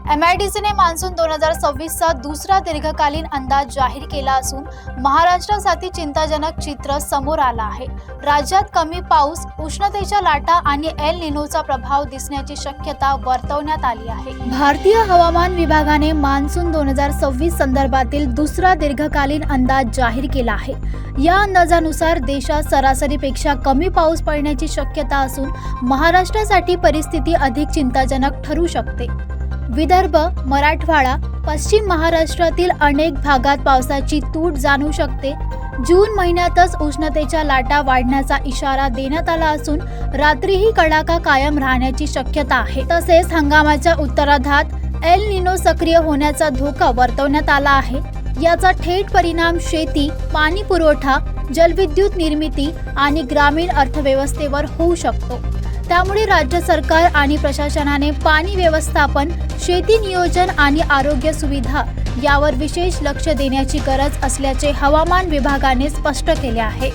MIDCने monsoon 2026चा दुसरा दीर्घकालीन अंदाज जाहीर केला असून महाराष्ट्रासाठी चिंताजनक चित्र समोर आलं आहे। राज्यात कमी पाऊस, उष्णतेच्या लाटा आणि एल निनोचा प्रभाव दिसण्याची शक्यता वर्तवण्यात आली आहे। भारतीय हवामान विभागाने मान्सून 2026 संदर्भातील दुसरा दीर्घकालीन अंदाज जाहीर केला आहे। या अंदाजानुसार देशात सरासरीपेक्षा कमी पाऊस पडण्याची शक्यता असून महाराष्ट्रासाठी परिस्थिती अधिक चिंताजनक ठरू शकते। विदर्भ, मराठवाडा, पश्चिम महाराष्ट्रातील अनेक भागात पावसाची तूट जाणवू शकते। जून महिन्यातच उष्णतेच्या लाटा वाढण्याचा इशारा देण्यात आला असून रात्रीही कडाका कायम राहण्याची शक्यता आहे। तसेच हंगामाच्या उत्तरार्धात एल निनो सक्रिय होण्याचा धोका वर्तवण्यात आला आहे। याचा थेट परिणाम शेती, पाणी पुरवठा, जलविद्युत निर्मिती आणि ग्रामीण अर्थव्यवस्थेवर होऊ शकतो। त्यामुळे राज्य सरकार आणि प्रशासनाने पाणी व्यवस्थापन, शेती नियोजन आणि आरोग्य सुविधा यावर विशेष लक्ष देण्याची गरज असल्याचे हवामान विभागाने स्पष्ट केले आहे।